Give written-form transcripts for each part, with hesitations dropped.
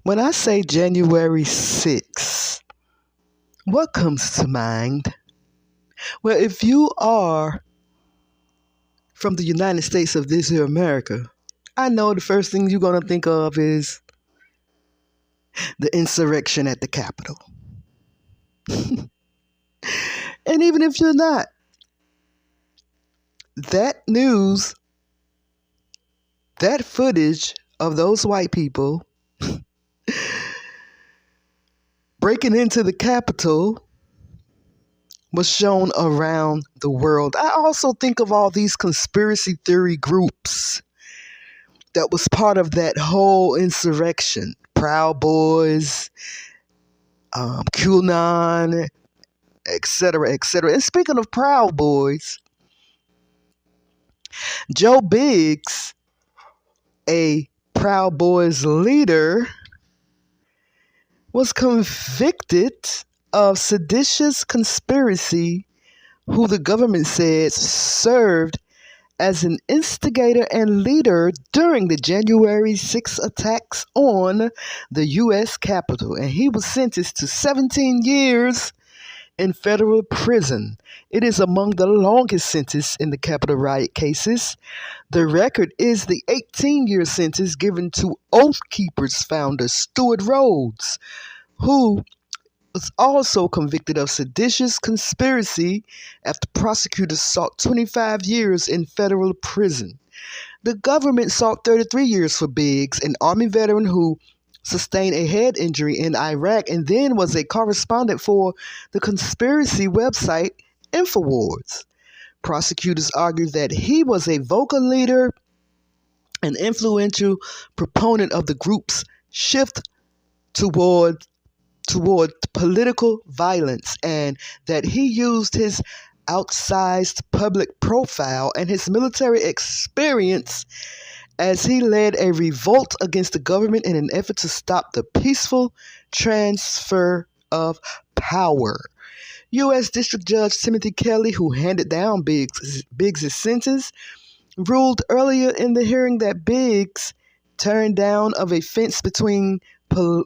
When I say January 6th, what comes to mind? Well, if you are from the United States of this here America, I know the first thing you're going to think of is the insurrection at the Capitol. And even if you're not, that news, that footage of those white people breaking into the Capitol was shown around the world. I also think of all these conspiracy theory groups that was part of that whole insurrection. Proud Boys, QAnon, etc., etc. And speaking of Proud Boys, Joe Biggs, a Proud Boys leader, was convicted of seditious conspiracy, who the government said served as an instigator and leader during the January 6 attacks on the U.S. Capitol. And he was sentenced to 17 years in federal prison. It is among the longest sentences in the Capitol riot cases. The record is the 18-year sentence given to Oath Keepers founder Stuart Rhodes, who was also convicted of seditious conspiracy after prosecutors sought 25 years in federal prison. The government sought 33 years for Biggs, an Army veteran who sustained a head injury in Iraq and then was a correspondent for the conspiracy website InfoWars. Prosecutors argued that he was a vocal leader, an influential proponent of the group's shift toward political violence, and that he used his outsized public profile and his military experience as he led a revolt against the government in an effort to stop the peaceful transfer of power. U.S. District Judge Timothy Kelly, who handed down Biggs' sentence, ruled earlier in the hearing that Biggs' turn down of a fence between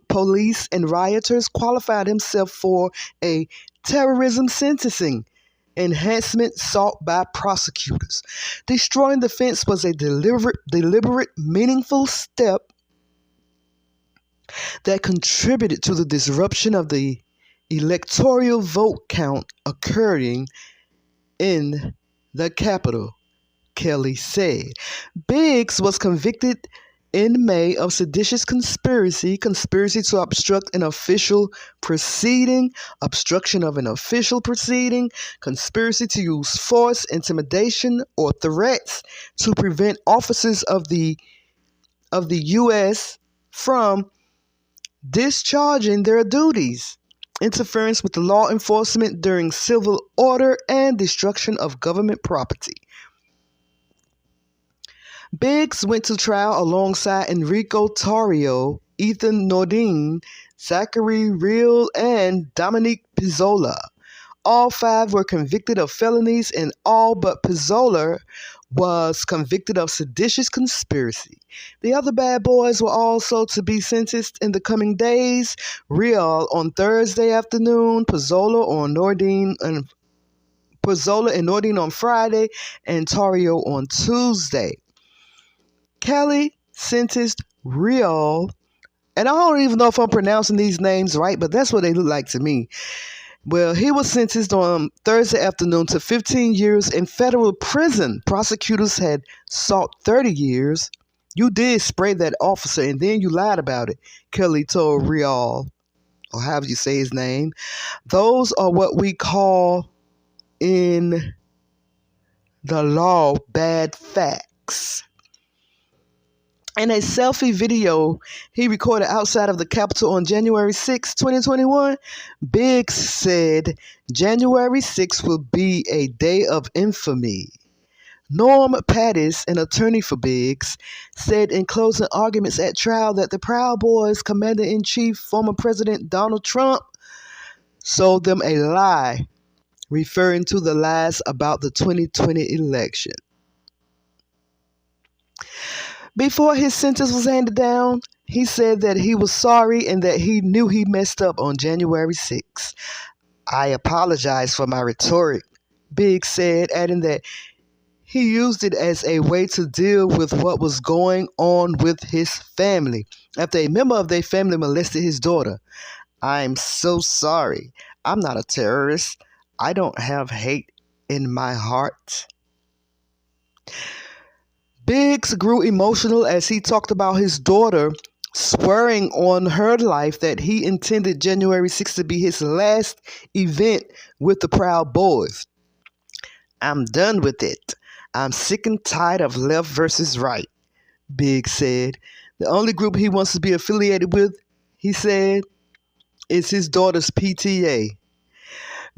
police and rioters qualified himself for a terrorism sentencing enhancement sought by prosecutors. Destroying the fence was a deliberate, meaningful step that contributed to the disruption of the electoral vote count occurring in the Capitol, Kelly said. Biggs was convicted in May of seditious conspiracy to obstruct an official proceeding, obstruction of an official proceeding, conspiracy to use force, intimidation, or threats to prevent officers of the U.S. from discharging their duties, interference with the law enforcement during civil order, and destruction of government property. Biggs went to trial alongside Enrico Tarrio, Ethan Nordine, Zachary Real, and Dominique Pizzola. All five were convicted of felonies, and all but Pizzola was convicted of seditious conspiracy. The other bad boys were also to be sentenced in the coming days. Real on Thursday afternoon, Pizzola and Nordine on Friday, and Tarrio on Tuesday. Kelly sentenced Real, and I don't even know if I'm pronouncing these names right, but that's what they look like to me. Well, he was sentenced on Thursday afternoon to 15 years in federal prison. Prosecutors had sought 30 years. You did spray that officer, and then you lied about it, Kelly told Real, or however you say his name. Those are what we call in the law bad facts. In a selfie video he recorded outside of the Capitol on January 6, 2021, Biggs said January 6 will be a day of infamy. Norm Pattis, an attorney for Biggs, said in closing arguments at trial that the Proud Boys commander-in-chief, former President Donald Trump, sold them a lie, referring to the lies about the 2020 election. Before his sentence was handed down, he said that he was sorry and that he knew he messed up on January 6th. I apologize for my rhetoric, Biggs said, adding that he used it as a way to deal with what was going on with his family after a member of their family molested his daughter. I'm so sorry. I'm not a terrorist. I don't have hate in my heart. Biggs grew emotional as he talked about his daughter, swearing on her life that he intended January 6th to be his last event with the Proud Boys. I'm done with it. I'm sick and tired of left versus right, Biggs said. The only group he wants to be affiliated with, he said, is his daughter's PTA.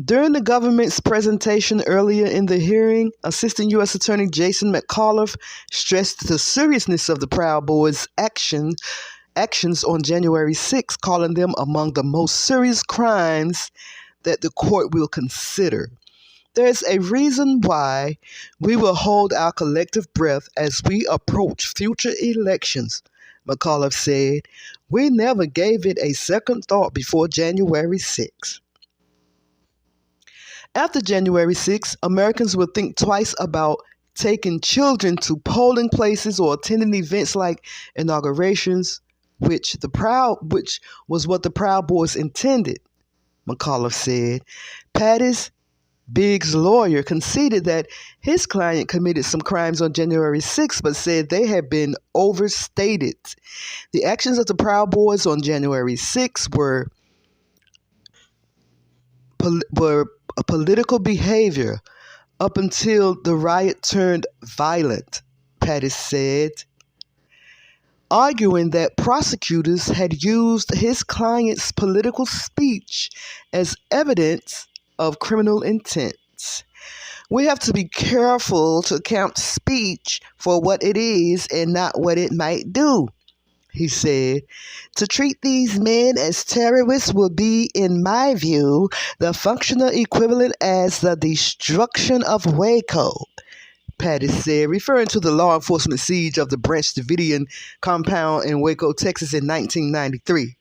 During the government's presentation earlier in the hearing, Assistant U.S. Attorney Jason McAuliffe stressed the seriousness of the Proud Boys' actions on January 6, calling them among the most serious crimes that the court will consider. There's a reason why we will hold our collective breath as we approach future elections, McAuliffe said. We never gave it a second thought before January 6. After January 6, Americans will think twice about taking children to polling places or attending events like inaugurations, which was what the Proud Boys intended, McAuliffe said. Pattis, Biggs' lawyer, conceded that his client committed some crimes on January 6, but said they had been overstated. The actions of the Proud Boys on January 6 were a political behavior up until the riot turned violent, Pattis said, arguing that prosecutors had used his client's political speech as evidence of criminal intent. We have to be careful to count speech for what it is and not what it might do, he said. To treat these men as terrorists will be, in my view, the functional equivalent as the destruction of Waco, Pattis said, referring to the law enforcement siege of the Branch Davidian compound in Waco, Texas in 1993.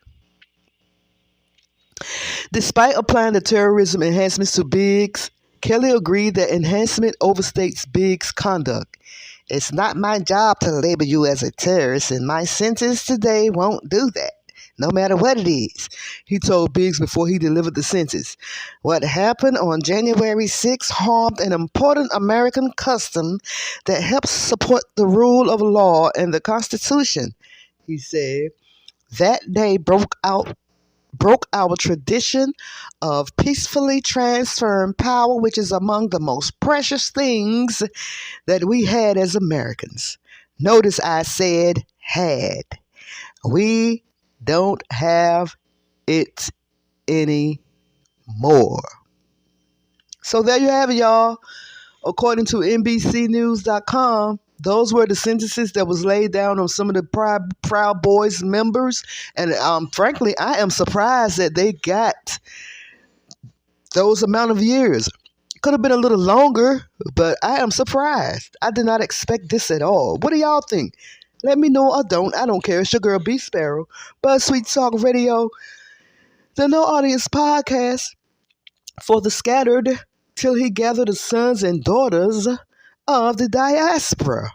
Despite applying the terrorism enhancements to Biggs, Kelly agreed that enhancement overstates Biggs' conduct. It's not my job to label you as a terrorist, and my sentence today won't do that, no matter what it is, he told Biggs before he delivered the sentence. What happened on January 6 harmed an important American custom that helps support the rule of law and the Constitution, he said. That day broke our tradition of peacefully transferring power, which is among the most precious things that we had as Americans. Notice I said had. We don't have it anymore. So there you have it, y'all. According to NBCnews.com, those were the sentences that was laid down on some of the Proud Boys members. And frankly, I am surprised that they got those amount of years. It could have been a little longer, but I am surprised. I did not expect this at all. What do y'all think? Let me know or don't. I don't care. It's your girl, B Sparrow. BuzzTweet Talk Radio, the No Audience Podcast for the scattered till he gathered the sons and daughters of the diaspora.